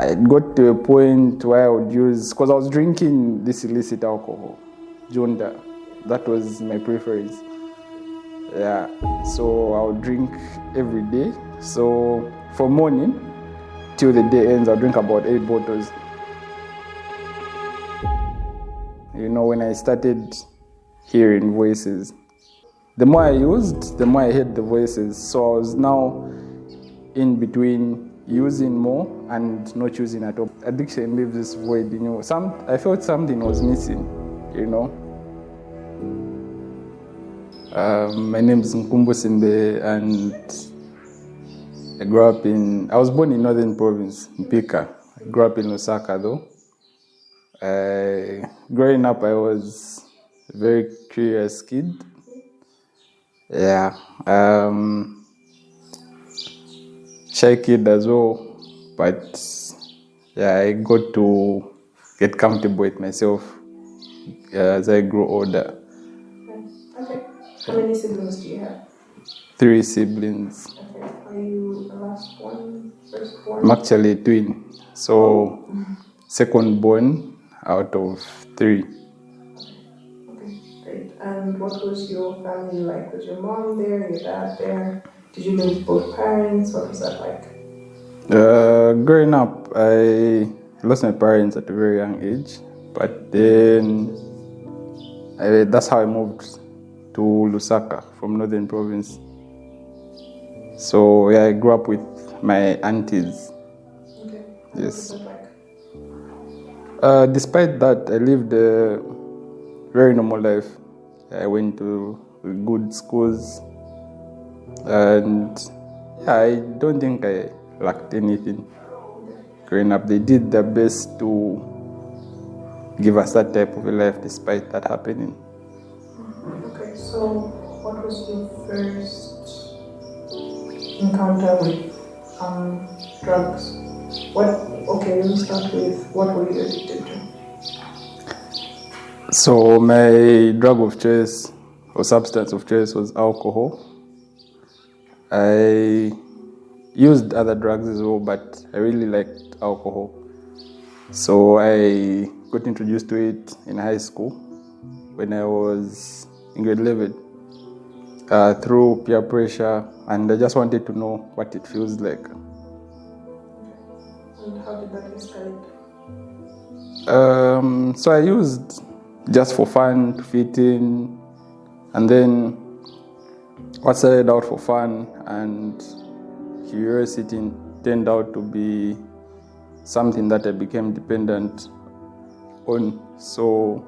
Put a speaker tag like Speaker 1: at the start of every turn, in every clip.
Speaker 1: I got to a point where I would use, because I was drinking this illicit alcohol, Junda. That was my preference. Yeah, so I would drink every day. So from morning till the day ends, I'll drink about 8 bottles. You know, when I started hearing voices, the more I used, the more I heard the voices. So I was now in between using more and not using at all. Addiction leaves this void, you know. I felt something was missing, you know. My name is Nkumbu and I was born in Northern Province, Mpika. I grew up in Lusaka though. Growing up, I was a very curious kid. Yeah. Shy kid as well. But yeah, I got to get comfortable with myself as I grew older.
Speaker 2: Okay. How many siblings do you have?
Speaker 1: 3 siblings.
Speaker 2: Okay. Are you the last one, firstborn?
Speaker 1: I'm actually a twin. So second born out of 3.
Speaker 2: Okay, great. And what was your family like? Was your mom there, your dad there? Did you live with both parents? What was that like?
Speaker 1: Growing up, I lost my parents at a very young age. But then that's how I moved to Lusaka from Northern Province. So yeah, I grew up with my aunties.
Speaker 2: Okay.
Speaker 1: Yes.
Speaker 2: What was that like?
Speaker 1: Despite that, I lived a very normal life. I went to good schools, and yeah, I don't think I lacked anything. Growing up, they did their best to give us that type of a life despite that happening.
Speaker 2: Okay, so what was your first encounter with drugs? Let me start with what were you addicted to?
Speaker 1: So my drug of choice or substance of choice was alcohol. I used other drugs as well, but I really liked alcohol. So I got introduced to it in high school when I was in grade 11 through peer pressure, and I just wanted to know what it feels like.
Speaker 2: And how did that escalate?
Speaker 1: So I used just for fun, to fit in, and then what started out for fun and curiosity turned out to be something that I became dependent on. So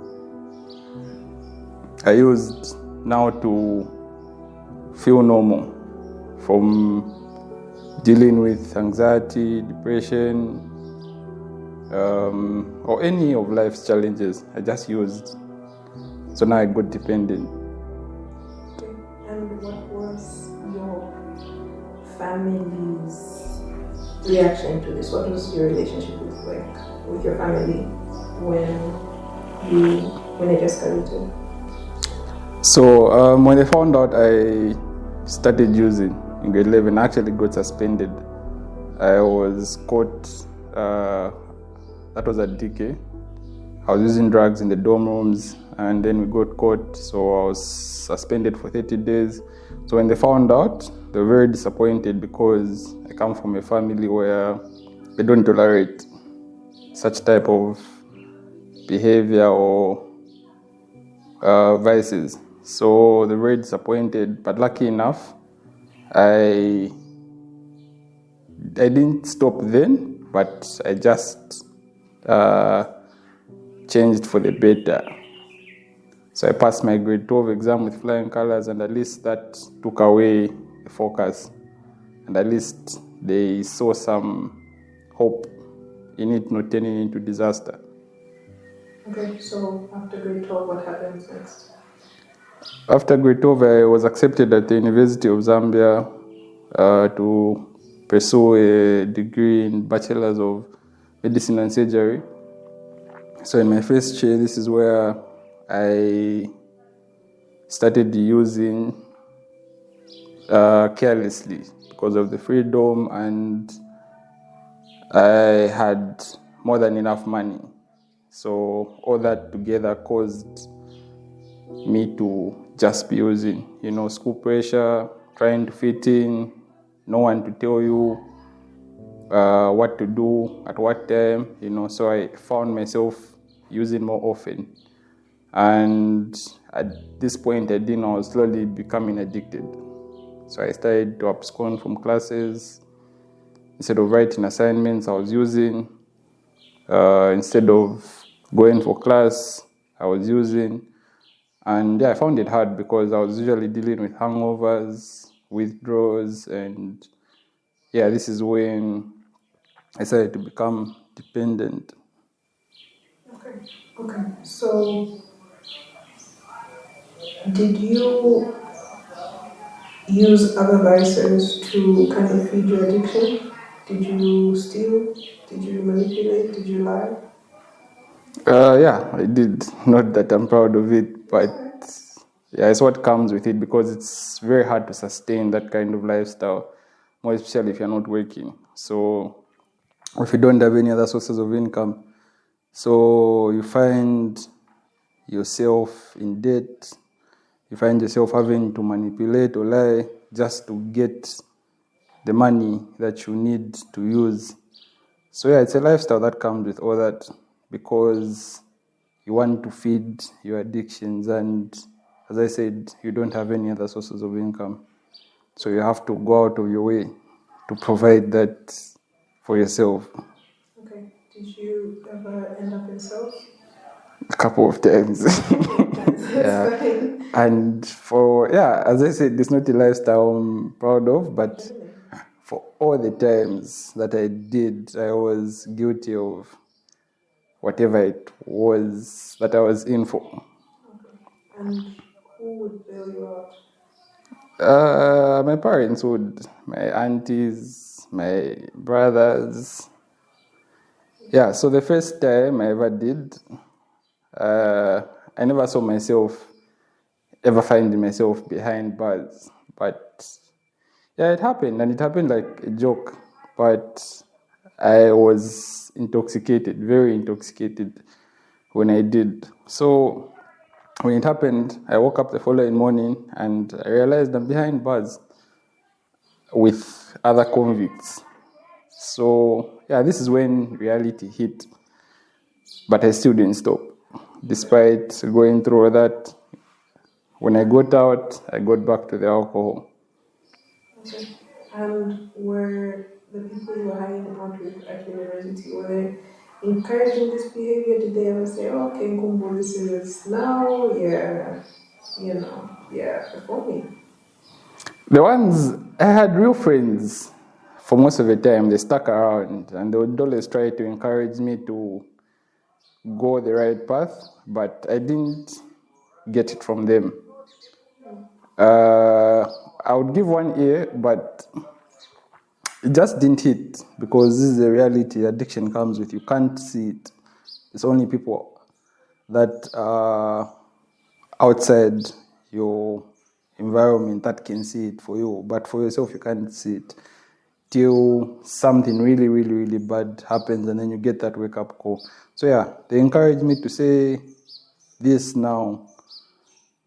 Speaker 1: I used now to feel normal from dealing with anxiety, depression, or any of life's challenges. I just used. So now I got dependent.
Speaker 2: Okay. And what was your family's reaction to this? What was your relationship with your family when it escalated?
Speaker 1: So when they found out I started using in grade 11, I actually got suspended. I was caught, that was at DK. I was using drugs in the dorm rooms, and then we got caught, so I was suspended for 30 days. So when they found out, they were very disappointed because I come from a family where they don't tolerate such type of behavior or vices. So they were very disappointed, but lucky enough, I didn't stop then, but I just changed for the better. So I passed my grade 12 exam with flying colors, and at least that took away the focus. And at least they saw some hope in it not turning into disaster.
Speaker 2: Okay, so after grade 12, what happens next?
Speaker 1: After grade 12, I was accepted at the University of Zambia to pursue a degree in Bachelor's of Medicine and Surgery. So in my first year, this is where I started using carelessly because of the freedom, and I had more than enough money. So all that together caused me to just be using, school pressure, trying to fit in, no one to tell you what to do at what time, so I found myself using more often. And at this point, I was slowly becoming addicted. So I started to abscond from classes. Instead of writing assignments, I was using. Instead of going for class, I was using. And I found it hard because I was usually dealing with hangovers, withdrawals, and this is when I started to become dependent.
Speaker 2: Okay. So, did you use other vices to kind of feed your addiction? Did you steal? Did you manipulate? Did you lie?
Speaker 1: I did. Not that I'm proud of it, but it's what comes with it because it's very hard to sustain that kind of lifestyle, more especially if you're not working. So, if you don't have any other sources of income, so you find yourself in debt, you find yourself having to manipulate or lie just to get the money that you need to use. So it's a lifestyle that comes with all that because you want to feed your addictions, and as I said, you don't have any other sources of income. So you have to go out of your way to provide that for yourself.
Speaker 2: Okay. Did you ever end up in cells?
Speaker 1: A couple of times.
Speaker 2: That's fine.
Speaker 1: And as I said, it's not a lifestyle I'm proud of, but for all the times that I did, I was guilty of whatever it was that I was in for.
Speaker 2: Okay. And who would bail you out?
Speaker 1: My parents would, my aunties, my brothers. Yeah, so the first time I ever did, I never saw myself ever finding myself behind bars. But it happened, and it happened like a joke. But I was intoxicated, very intoxicated when I did. So when it happened, I woke up the following morning and I realized I'm behind bars with other convicts. So this is when reality hit. But I still didn't stop. Despite going through all that, when I got out, I got back to the alcohol.
Speaker 2: Okay. And were the people you were hanging out with at university, were they encouraging this behavior? Did they ever say, oh, okay, Nkumbu, this is now, performing?
Speaker 1: The ones I had real friends for most of the time, they stuck around and they would always try to encourage me to go the right path, but I didn't get it from them. I would give one ear, but it just didn't hit because this is the reality. Addiction comes with, you can't see it. It's only people that are outside your environment that can see it for you, but for yourself you can't see it till something really, really, really bad happens, and then you get that wake-up call. So they encouraged me to say, this now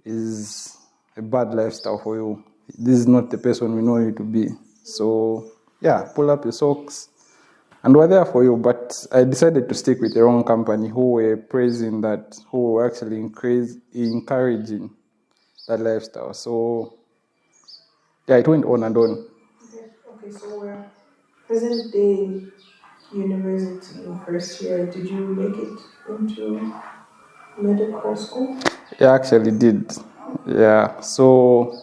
Speaker 1: is a bad lifestyle for you. This is not the person we know you to be. So pull up your socks, and we're there for you. But I decided to stick with the wrong company who were praising that, who were actually encouraging that lifestyle. So it went on and on.
Speaker 2: Okay, so we're present day university in first year. Did you make it into medical school?
Speaker 1: Yeah, I actually did. Yeah, so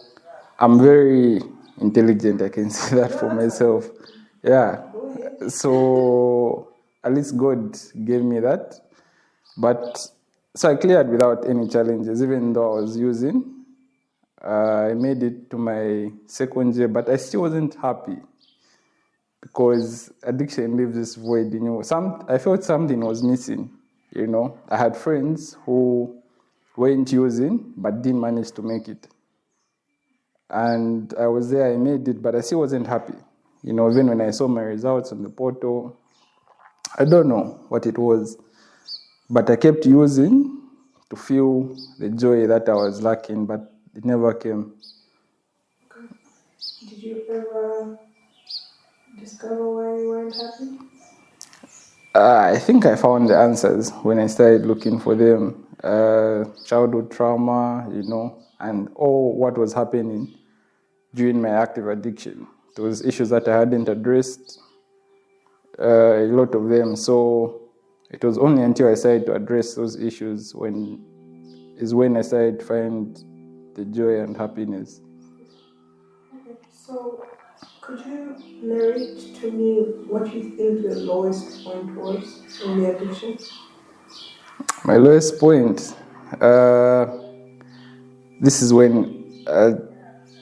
Speaker 1: I'm very intelligent. I can say that for myself. Yeah,
Speaker 2: Go ahead.
Speaker 1: so at least God gave me that. But so I cleared without any challenges, even though I was using. I made it to my second year, but I still wasn't happy because addiction leaves this void in you. I felt something was missing. I had friends who weren't using but didn't manage to make it. And I was there, I made it, but I still wasn't happy. Even when I saw my results on the portal, I don't know what it was, but I kept using to feel the joy that I was lacking, but it never came.
Speaker 2: Okay. Did you ever discover why you weren't happy?
Speaker 1: I think I found the answers when I started looking for them. Childhood trauma, and all what was happening during my active addiction. Those issues that I hadn't addressed, a lot of them. So it was only until I started to address those issues when I started to find the joy and happiness.
Speaker 2: Okay, so could you narrate to me what you think your lowest point was in the addiction?
Speaker 1: My lowest point, this is when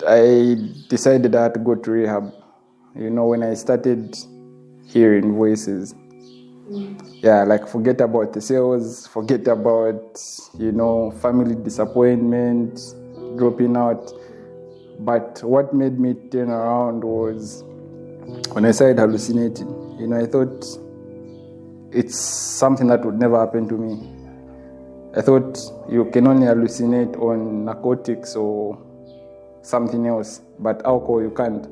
Speaker 1: I decided I had to go to rehab. When I started hearing voices. Yeah, like forget about the sales, forget about, family disappointment, dropping out. But what made me turn around was when I started hallucinating. I thought it's something that would never happen to me. I thought you can only hallucinate on narcotics or something else, but alcohol you can't.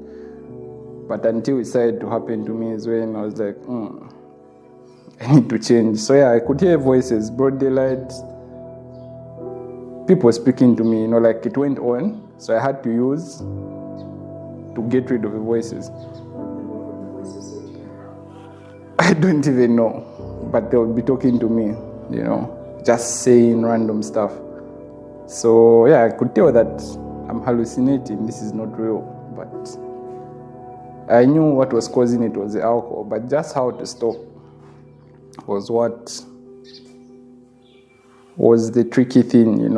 Speaker 1: But until it started to happen to me is when I was like, I need to change. So yeah, I could hear voices, broad daylight, people speaking to me, like it went on. So I had to use to get rid of the voices. I don't even know, but they would be talking to me, just saying random stuff. So yeah, I could tell that I'm hallucinating. This is not real, but I knew what was causing it was the alcohol, but just how to stop was what was the tricky thing,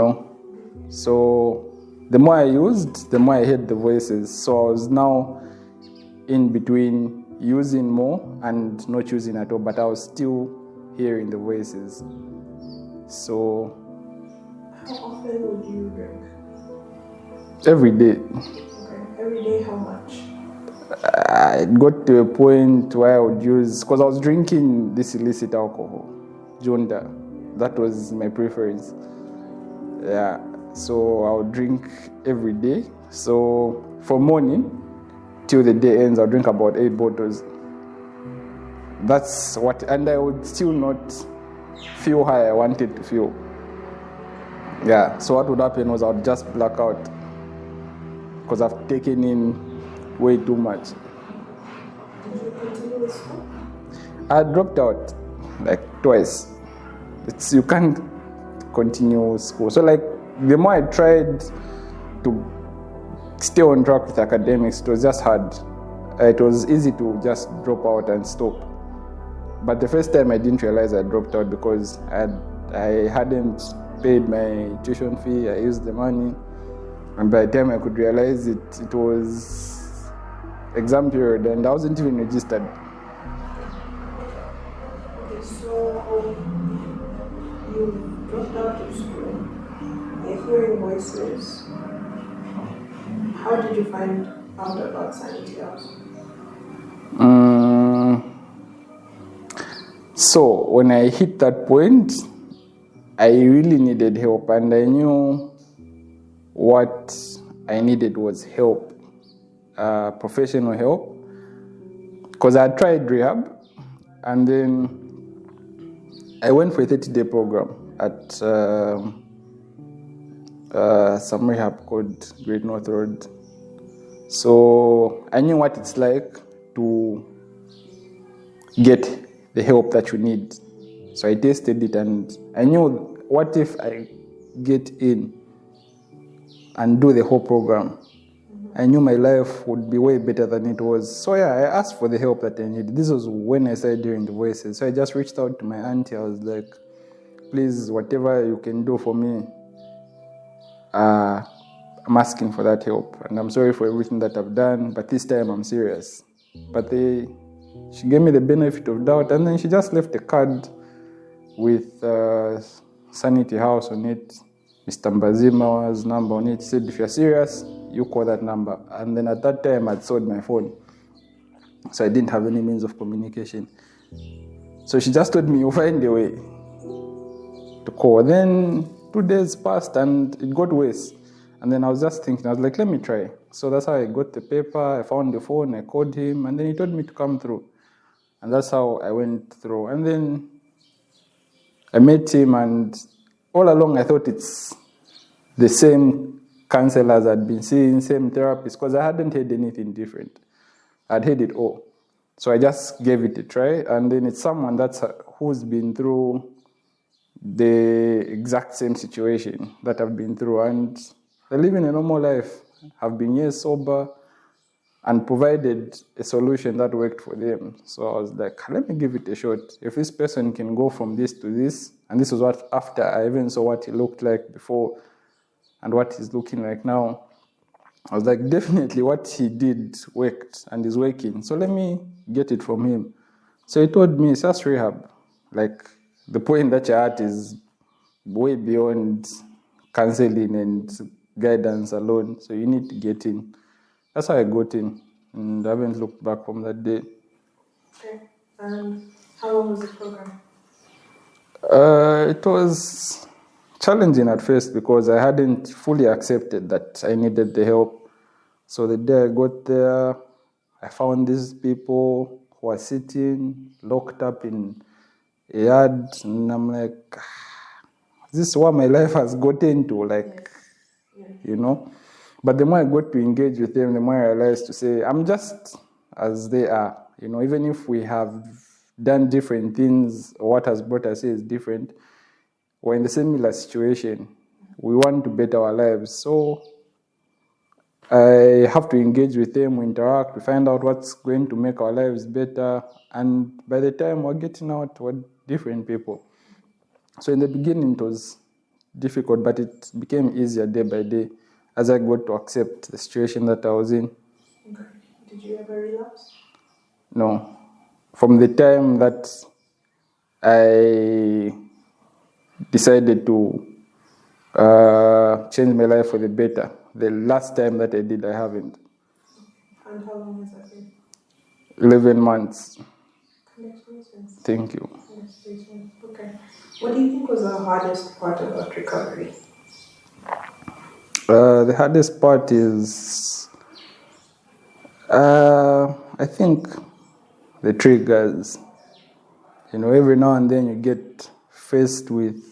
Speaker 1: So the more I used, the more I heard the voices. So I was now in between using more and not using at all, but I was still hearing the voices. So
Speaker 2: how often would you drink?
Speaker 1: Every day.
Speaker 2: Okay, every day, how much?
Speaker 1: It got to a point where I would use, because I was drinking this illicit alcohol, Jonda. That was my preference. Yeah, so I would drink every day. So from morning till the day ends, I'll drink about 8 bottles. That's what, and I would still not feel how I wanted to feel. Yeah, so what would happen was I would just black out because I've taken in way too much.
Speaker 2: Did you continue with school?
Speaker 1: I dropped out like twice. You can't continue school. So like the more I tried to stay on track with academics, it was just hard. It was easy to just drop out and stop. But the first time I didn't realize I dropped out because I hadn't paid my tuition fee. I used the money. And by the time I could realize it, it was exam period and I wasn't even registered.
Speaker 2: Okay, so you dropped out of school. You're hearing voices. How did you find out about Sanity House?
Speaker 1: So when I hit that point, I really needed help, and I knew what I needed was help, professional help, because I tried rehab, and then I went for a 30-day program at some rehab called Great North Road. So I knew what it's like to get the help that you need. So I tested it and I knew, what if I get in and do the whole program? I knew my life would be way better than it was. So yeah, I asked for the help that I needed. This was when I started hearing the voices. So I just reached out to my auntie. I was like, please, whatever you can do for me, I'm asking for that help. And I'm sorry for everything that I've done, but this time I'm serious. But she gave me the benefit of doubt, and then she just left a card with Sanity House on it. Mr. Mbazima's number on it. She said, if you're serious, you call that number. And then at that time, I'd sold my phone. So I didn't have any means of communication. So she just told me, you'll find a way to call. Then 2 days passed and it got worse. And then I was just thinking, I was like, let me try. So that's how I got the paper, I found the phone, I called him, and then he told me to come through. And that's how I went through. And then I met him, and all along I thought it's the same counselors I'd been seeing, same therapists, because I hadn't heard anything different. I'd heard it all. So I just gave it a try, and then it's someone who's been through the exact same situation that I've been through, and they're living a normal life, have been years sober, and provided a solution that worked for them. So I was like, let me give it a shot. If this person can go from this to this, and this was what after I even saw what he looked like before and what he's looking like now, I was like, definitely what he did worked and is working. So let me get it from him. So he told me, it's just rehab. Like, the point that you're at is way beyond counseling and guidance alone. So you need to get in. That's how I got in, and I haven't looked back from that day.
Speaker 2: Okay. And how long was the program?
Speaker 1: It was challenging at first because I hadn't fully accepted that I needed the help. So the day I got there, I found these people who are sitting locked up in a yard, and I'm like, this is what my life has gotten to, like, you know. But the more I got to engage with them, the more I realized to say, I'm just as they are. You know, even if we have done different things, or what has brought us here is different, we're in the similar situation. We want to better our lives. So I have to engage with them, we interact, we find out what's going to make our lives better. And by the time we're getting out, we're different people. So in the beginning, it was difficult, but it became easier day by day as I got to accept the situation that I was in.
Speaker 2: Okay. Did you ever relapse?
Speaker 1: No. From the time that I decided to change my life for the better, the last time that I did, I haven't.
Speaker 2: And how long has that been?
Speaker 1: 11 months.
Speaker 2: Congratulations.
Speaker 1: Thank you.
Speaker 2: Congratulations. Okay. What do you think was the hardest part about recovery?
Speaker 1: The hardest part is, I think, the triggers. You know, every now and then you get faced with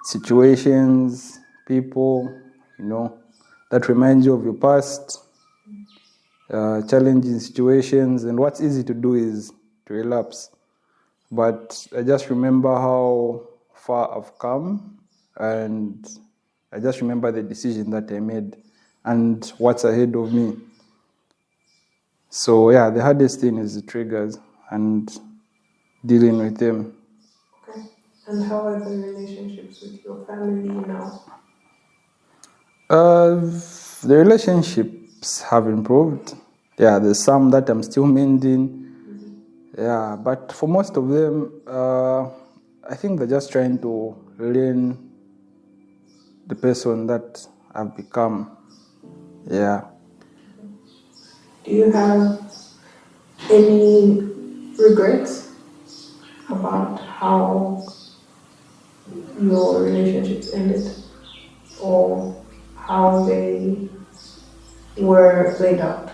Speaker 1: situations, people, you know, that remind you of your past, challenging situations, and what's easy to do is to relapse. But I just remember how far I've come, and I just remember the decision that I made and what's ahead of me. So yeah, the hardest thing is the triggers and dealing with them.
Speaker 2: Okay. And how are the relationships with your family now?
Speaker 1: The relationships have improved. Yeah, there's some that I'm still mending. Yeah, but for most of them, I think they're just trying to learn the person that I've become. Yeah.
Speaker 2: Do you have any regrets about how your relationships ended or how they were played out?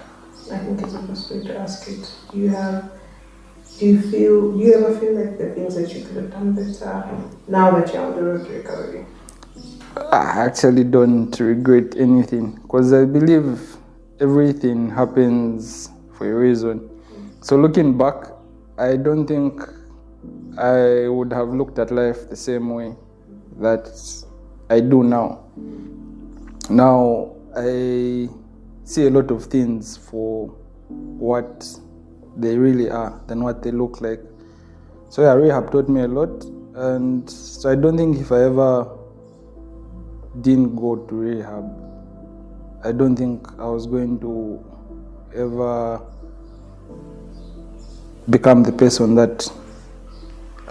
Speaker 2: I think it's the best way to ask it. Do you ever feel like the things that you could have done better now that you're on the road to recovery?
Speaker 1: I actually don't regret anything because I believe everything happens for a reason. So looking back, I don't think I would have looked at life the same way that I do now. Now I see a lot of things for what they really are than what they look like. So yeah, rehab taught me a lot, and so I don't think if I ever didn't go to rehab, I don't think I was going to ever become the person that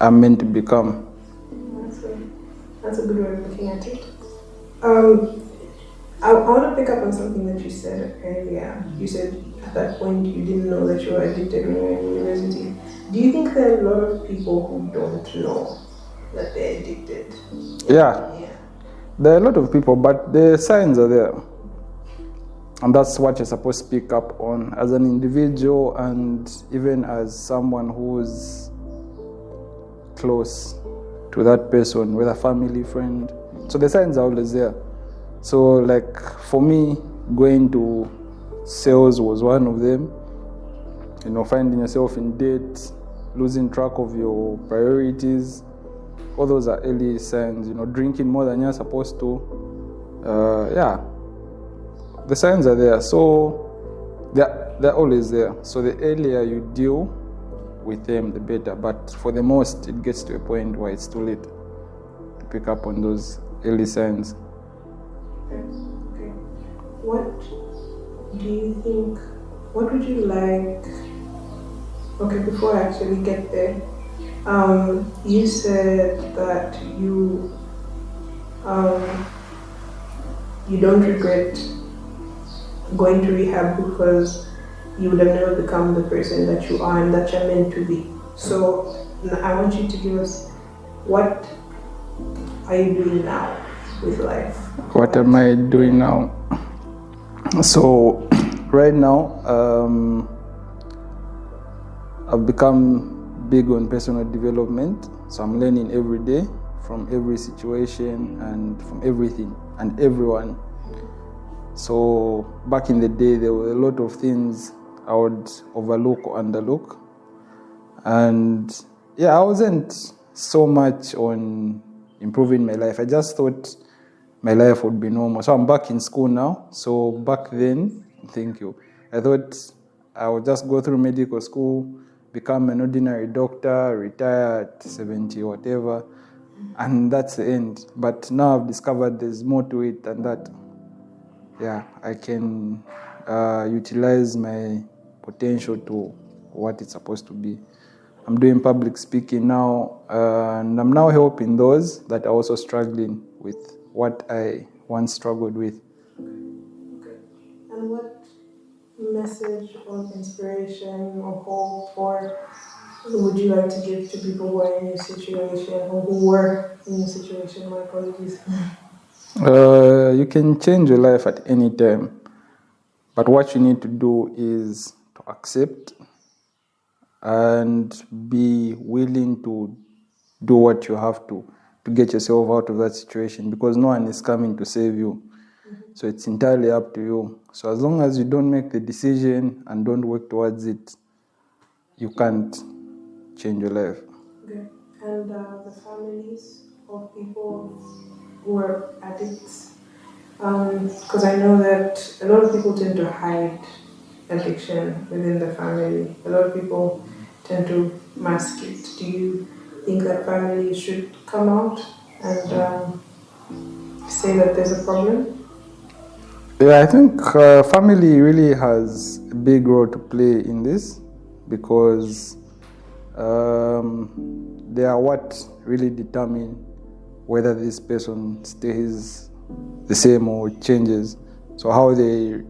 Speaker 1: I'm meant to become.
Speaker 2: That's a good way of looking at it. I want to pick up on something that you said earlier. You said at that point you didn't know that you were addicted when you were in university. Do you think there are a lot of people who don't know that they're addicted?
Speaker 1: Yeah. There are a lot of people, but the signs are there. And that's what you're supposed to pick up on as an individual and even as someone who's close to that person, whether family, friend. So the signs are always there. So like for me, going to sales was one of them. You know, finding yourself in debt, losing track of your priorities. All those are early signs. You know, drinking more than you're supposed to. Yeah. The signs are there, so they're always there. So the earlier you deal with them, the better. But for the most, it gets to a point where it's too late to pick up on those early signs.
Speaker 2: Okay. What do you think? What would you like? Okay, before I actually get there, you said that you don't regret going to rehab because you would have never become the person that you are and that you're meant to be. So I want you to give us, what are you doing now with life?
Speaker 1: What am I doing now? So right now, I've become big on personal development. So I'm learning every day from every situation and from everything and everyone. So back in the day, there were a lot of things I would overlook or underlook. And yeah, I wasn't so much on improving my life. I just thought my life would be normal. So I'm back in school now. So back then, thank you, I thought I would just go through medical school, become an ordinary doctor, retire at 70 or whatever, and that's the end. But now I've discovered there's more to it than that. Yeah, I can utilize my potential to what it's supposed to be. I'm doing public speaking now, and I'm now helping those that are also struggling with what I once struggled with.
Speaker 2: Okay. And what message of inspiration or hope or would you like to give to people who are in your situation or who were in your situation? My apologies.
Speaker 1: You can change your life at any time, but what you need to do is to accept and be willing to do what you have to get yourself out of that situation, because no one is coming to save you. So it's entirely up to you. So as long as you don't make the decision and don't work towards it, you can't change your life.
Speaker 2: Okay. And the families of people who are addicts, because I know that a lot of people tend to hide addiction within the family. A lot of people tend to mask it. Do you think that families should come out and say that there's a problem?
Speaker 1: Yeah, I think family really has a big role to play in this, because they are what really determine whether this person stays the same or changes. So how they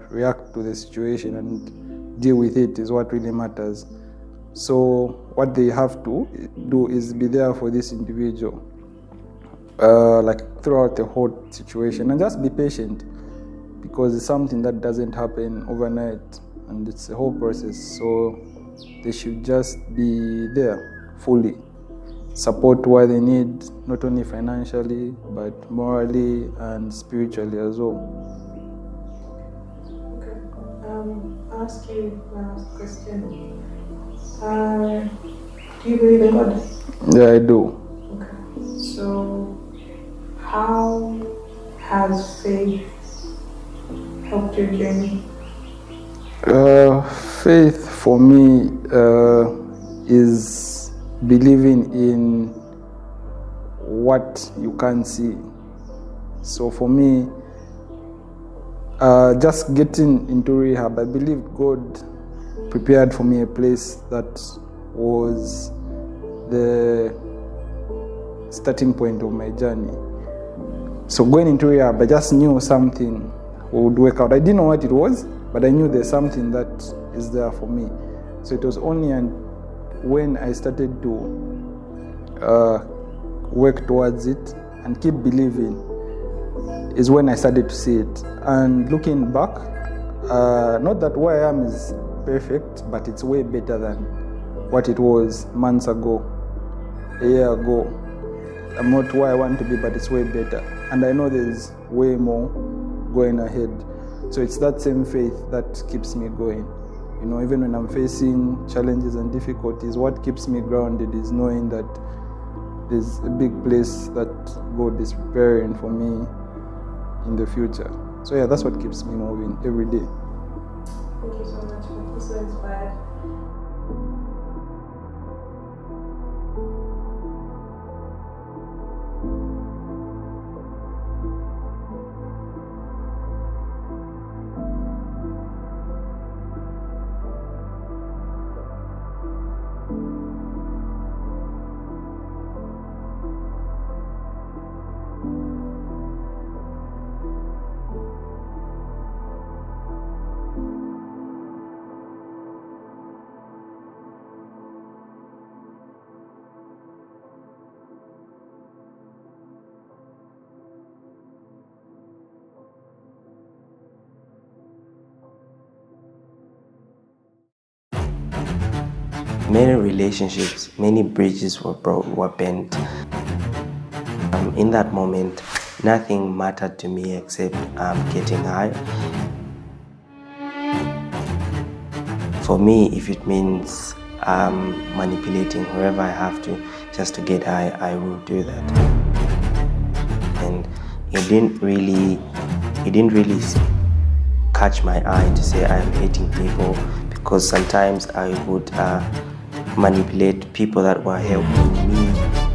Speaker 1: react to the situation and deal with it is what really matters. So what they have to do is be there for this individual, like throughout the whole situation, and just be patient, because it's something that doesn't happen overnight and it's a whole process. So they should just be there fully, support what they need, not only financially but morally and spiritually as well.
Speaker 2: Okay. I'll ask you my last question. Do you believe in God?
Speaker 1: Yeah, I do.
Speaker 2: Okay. So how has faith helped your journey?
Speaker 1: Faith for me is believing in what you can't see. So for me, just getting into rehab, I believe God prepared for me a place that was the starting point of my journey. So going into rehab, I just knew something would work out. I didn't know what it was, but I knew there's something that is there for me. So it was only when I started to work towards it and keep believing is when I started to see it. And looking back, not that where I am is perfect, but it's way better than what it was months ago, a year ago. I'm not where I want to be, but it's way better. And I know there's way more going ahead. So it's that same faith that keeps me going. You know, even when I'm facing challenges and difficulties, what keeps me grounded is knowing that there's a big place that God is preparing for me in the future. So yeah, that's what keeps me moving every day.
Speaker 2: Thank you so much. I feel so inspired.
Speaker 3: Many relationships, many bridges were bent. In that moment, nothing mattered to me except getting high. For me, if it means manipulating whoever I have to just to get high, I will do that. And it didn't really catch my eye to say I'm hating people, because sometimes I would manipulate people that were helping me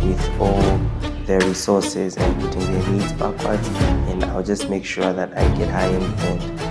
Speaker 3: with all their resources and putting their needs backwards, and I'll just make sure that I get high in the end.